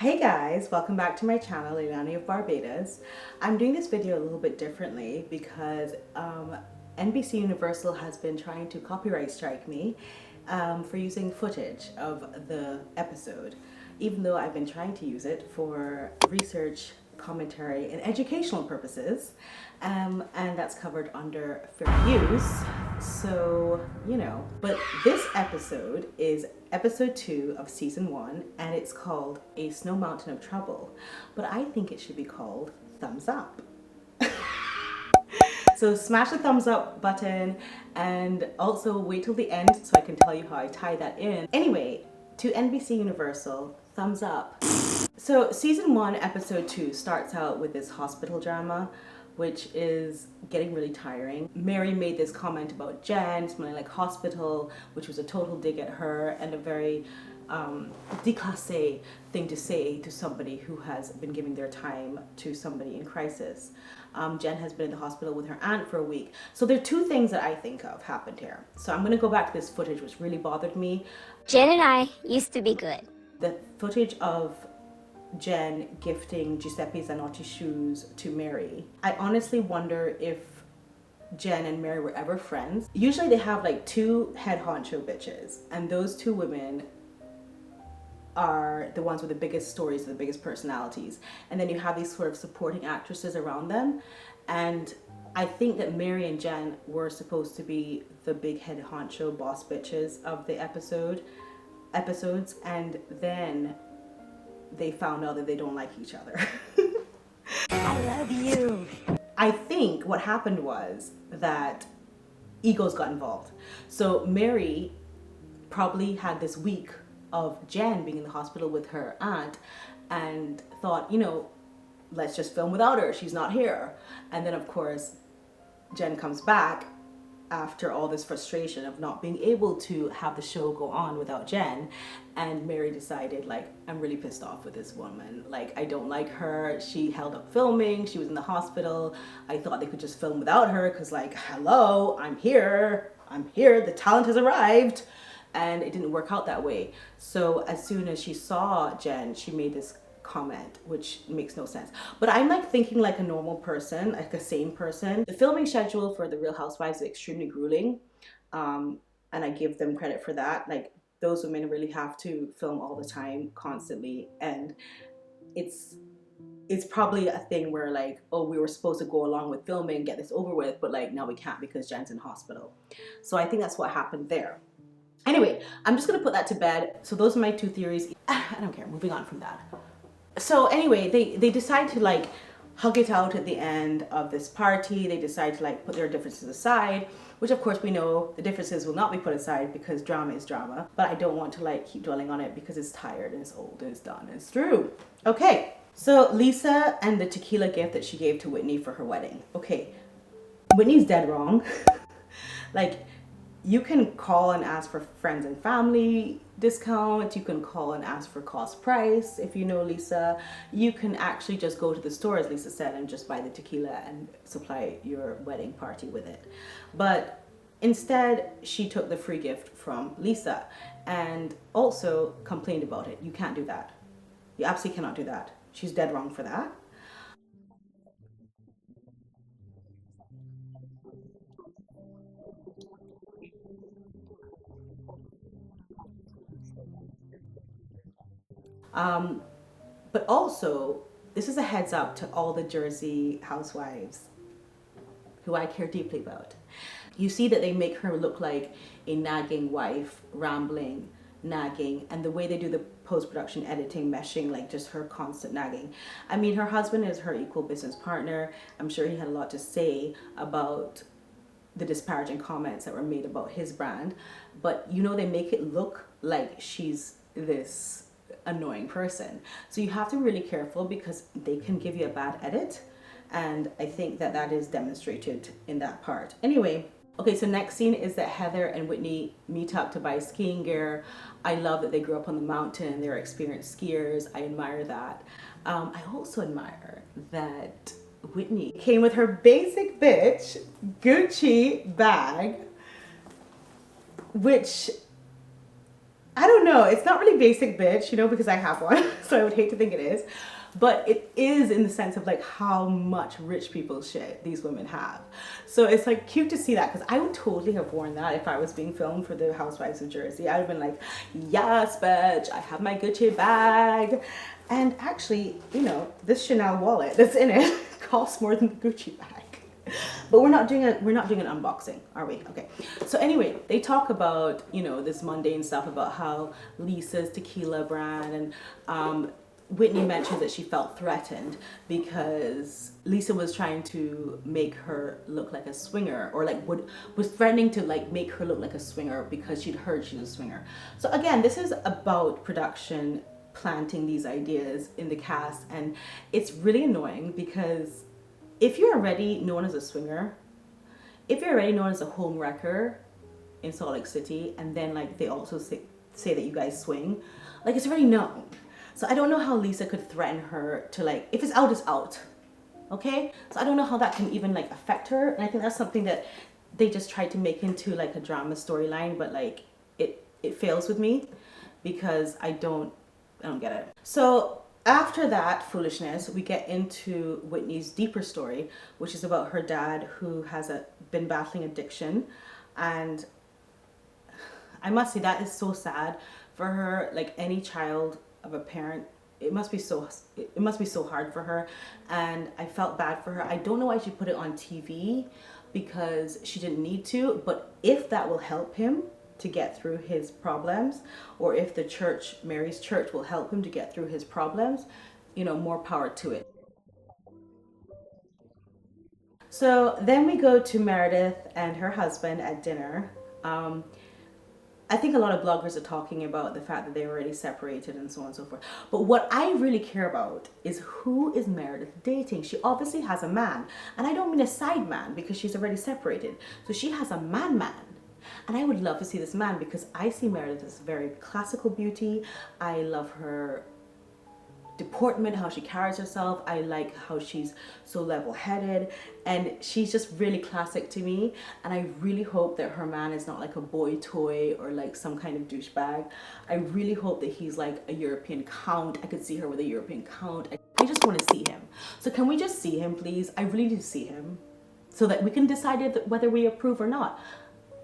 Hey guys, welcome back to my channel, Leilani of Barbados. I'm doing this video a little bit differently because NBC Universal has been trying to copyright strike me for using footage of the episode, even though I've been trying to use it for research, commentary, and educational purposes, and that's covered under fair use. So, you know, but this episode is episode 2 of season 1, and it's called A Snow Mountain of Trouble, but I think it should be called Thumbs Up. So smash the thumbs up button and also wait till the end so I can tell you how I tie that in. Anyway, to NBC Universal, thumbs up. So season 1, episode 2 starts out with this hospital drama, which is getting really tiring. Mary made this comment about Jen smelling like hospital, which was a total dig at her and a very déclassé thing to say to somebody who has been giving their time to somebody in crisis. Jen has been in the hospital with her aunt for a week. So there are two things that I think of happened here. So I'm gonna go back to this footage which really bothered me. Jen and I used to be good. The footage of Jen gifting Giuseppe Zanotti shoes to Mary. I honestly wonder if Jen and Mary were ever friends. Usually they have like two head honcho bitches, and those two women are the ones with the biggest stories, the biggest personalities. And then you have these sort of supporting actresses around them. And I think that Mary and Jen were supposed to be the big head honcho boss bitches of the episodes, and then they found out that they don't like each other. I love you. I think what happened was that egos got involved. So Mary probably had this week of Jen being in the hospital with her aunt and thought, you know, let's just film without her. She's not here. And then of course, Jen comes back after all this frustration of not being able to have the show go on without Jen, and Mary decided, like, I'm really pissed off with this woman. Like, I don't like her. She held up filming. She was in the hospital. I thought they could just film without her because, like, hello, I'm here. The talent has arrived. And it didn't work out that way. So as soon as she saw Jen, she made this comment, which makes no sense. But I'm like thinking like a normal person, like a sane person. The filming schedule for the Real Housewives is extremely grueling, and I give them credit for that. Like, those women really have to film all the time, constantly, and it's probably a thing where like, oh, we were supposed to go along with filming, get this over with, but like now we can't because Jen's in hospital. So I think that's what happened there. Anyway, I'm just gonna put that to bed. So those are my two theories. I don't care, moving on from that. So anyway, they decide to like hug it out at the end of this party. They decide to like put their differences aside, which of course we know the differences will not be put aside because drama is drama. But I don't want to like keep dwelling on it because it's tired and it's old and it's done and it's through. Okay, so Lisa and the tequila gift that she gave to Whitney for her wedding. Okay, Whitney's dead wrong. Like, you can call and ask for friends and family discount. You can call and ask for cost price. If you know Lisa, you can actually just go to the store, as Lisa said, and just buy the tequila and supply your wedding party with it. But instead, she took the free gift from Lisa and also complained about it. You can't do that. You absolutely cannot do that. She's dead wrong for that. But also, this is a heads up to all the Jersey housewives who I care deeply about. You see that they make her look like a nagging wife, rambling, nagging, and the way they do the post-production editing, meshing, like just her constant nagging. I mean, her husband is her equal business partner. I'm sure he had a lot to say about the disparaging comments that were made about his brand, but you know, they make it look like she's this annoying person. So you have to be really careful because they can give you a bad edit, and I think that that is demonstrated in that part. Anyway, okay, so next scene is that Heather and Whitney meet up to buy skiing gear. I love that they grew up on the mountain and they're experienced skiers. I admire that. I also admire that Whitney came with her basic bitch Gucci bag, which I don't know. It's not really basic bitch, you know, because I have one. So I would hate to think it is. But it is in the sense of like how much rich people shit these women have. So it's like cute to see that, because I would totally have worn that if I was being filmed for the Housewives of Jersey. I would have been like, yes, bitch, I have my Gucci bag. And actually, you know, this Chanel wallet that's in it costs more than the Gucci bag. But we're not doing an unboxing, are we? Okay. So anyway, they talk about, you know, this mundane stuff about how Lisa's Tequila brand, and Whitney mentions that she felt threatened because Lisa was trying to make her look like a swinger, or like was threatening to like make her look like a swinger because she'd heard she was a swinger. So again, this is about production planting these ideas in the cast, and it's really annoying because if you're already known as a swinger, if you're already known as a home wrecker in Salt Lake City, and then like they also say that you guys swing, like it's already known. So I don't know how Lisa could threaten her to like, if it's out, it's out. Okay? So I don't know how that can even like affect her. And I think that's something that they just tried to make into like a drama storyline, but like it fails with me because I don't get it. So after that foolishness, we get into Whitney's deeper story, which is about her dad who has been battling addiction. And I must say that is so sad for her. Like any child of a parent, it must be so hard for her, and I felt bad for her. I don't know why she put it on TV, because she didn't need to, but if that will help him to get through his problems, or if the church, Mary's church, will help him to get through his problems, you know, more power to it. So then we go to Meredith and her husband at dinner. I think a lot of bloggers are talking about the fact that they're already separated and so on and so forth. But what I really care about is, who is Meredith dating? She obviously has a man. And I don't mean a side man, because she's already separated. So she has a man. And I would love to see this man, because I see Meredith as very classical beauty. I love her deportment, how she carries herself. I like how she's so level-headed, and she's just really classic to me. And I really hope that her man is not like a boy toy or like some kind of douchebag. I really hope that he's like a European count. I could see her with a European count. I just want to see him. So can we just see him, please? I really need to see him so that we can decide whether we approve or not.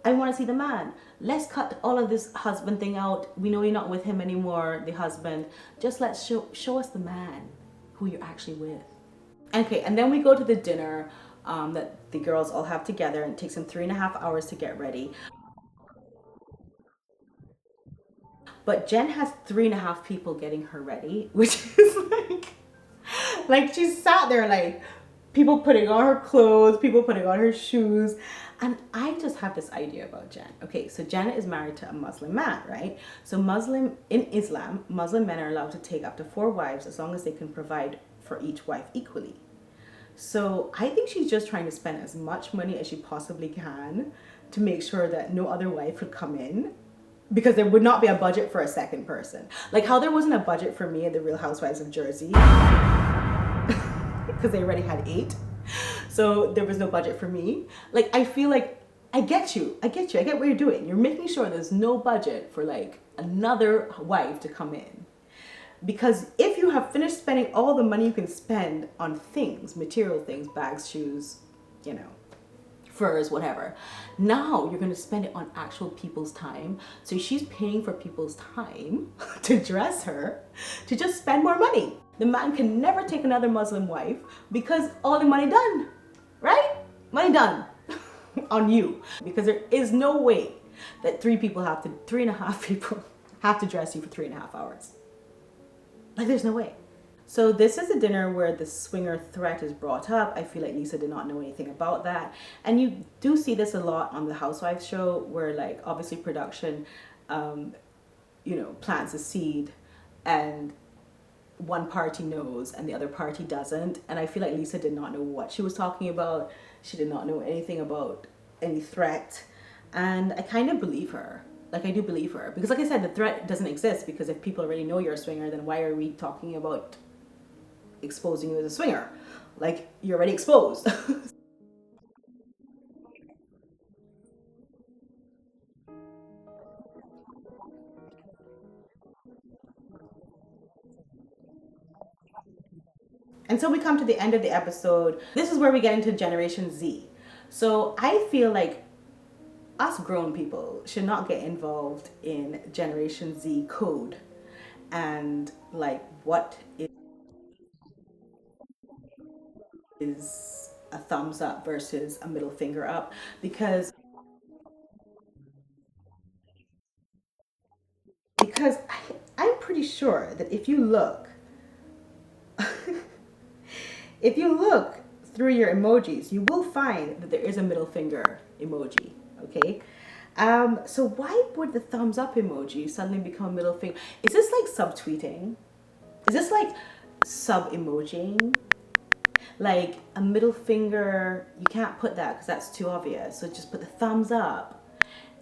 I want to see the man. Let's cut all of this husband thing out. We know you're not with him anymore, the husband. Just let's show us the man who you're actually with. Okay, and then we go to the dinner that the girls all have together, and it takes them 3.5 hours to get ready. But Jen has 3.5 people getting her ready, which is like she sat there like, people putting on her clothes, people putting on her shoes. And I just have this idea about Jen. Okay, so Jen is married to a Muslim man, right? So in Islam, Muslim men are allowed to take up to 4 wives as long as they can provide for each wife equally. So I think she's just trying to spend as much money as she possibly can to make sure that no other wife would come in, because there would not be a budget for a second person. Like how there wasn't a budget for me in the Real Housewives of Jersey, because they already had 8. So there was no budget for me. Like, I feel like I get you. I get what you're doing. You're making sure there's no budget for like another wife to come in. Because if you have finished spending all the money you can spend on things, material things, bags, shoes, you know, furs, whatever, now you're going to spend it on actual people's time. So she's paying for people's time to dress her, to just spend more money. The man can never take another Muslim wife because all the money done, right? Money done on you. Because there is no way that 3.5 people have to dress you for 3.5 hours. Like, there's no way. So this is a dinner where the swinger threat is brought up. I feel like Lisa did not know anything about that. And you do see this a lot on the Housewives show, where like obviously production, you know, plants a seed and one party knows and the other party doesn't. And I feel like Lisa did not know what she was talking about. She did not know anything about any threat. And I kind of believe her. Like, I do believe her. Because like I said, the threat doesn't exist, because if people already know you're a swinger, then why are we talking about exposing you as a swinger? Like, you're already exposed. And so we come to the end of the episode. This is where we get into Generation Z. So I feel like us grown people should not get involved in Generation Z code and like what is a thumbs up versus a middle finger up, because I'm pretty sure that if you look if you look through your emojis, you will find that there is a middle finger emoji, okay? So why would the thumbs up emoji suddenly become a middle finger? Is this like subtweeting? Is this like sub-emojing? Like a middle finger, you can't put that because that's too obvious. So just put the thumbs up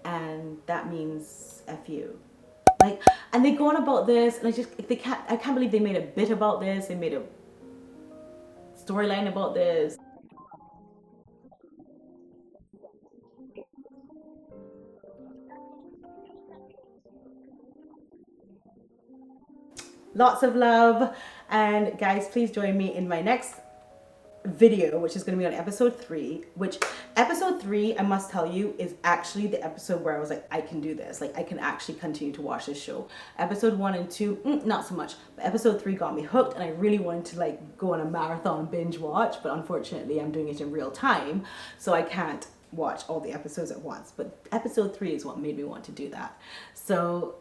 and that means F you. Like, and they go on about this and I can't believe they made a bit about this. They made a storyline about this. Lots of love, and guys, please join me in my next video, which is going to be on episode 3, which episode 3, I must tell you, is actually the episode where I was like, I can do this, like I can actually continue to watch this show. Episode 1 and 2 not so much, but episode 3 got me hooked, and I really wanted to like go on a marathon binge watch, but unfortunately I'm doing it in real time, so I can't watch all the episodes at once. But episode 3 is what made me want to do that. So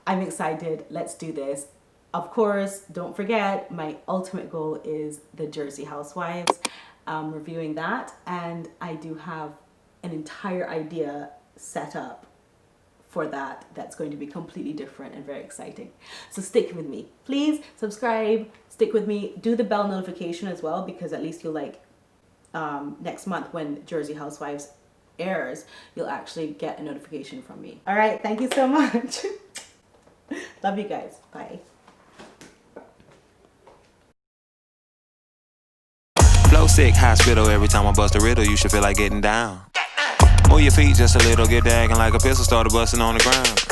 I'm excited. Let's do this. Of course, don't forget, my ultimate goal is the Jersey Housewives, reviewing that, and I do have an entire idea set up for that that's going to be completely different and very exciting. So stick with me. Please subscribe, stick with me, do the bell notification as well, because at least you'll like, next month when Jersey Housewives airs, you'll actually get a notification from me. All right, thank you so much. Love you guys. Bye. Flow sick, hospital, every time I bust a riddle, you should feel like getting down. Move your feet just a little, get dagging like a pistol started busting on the ground.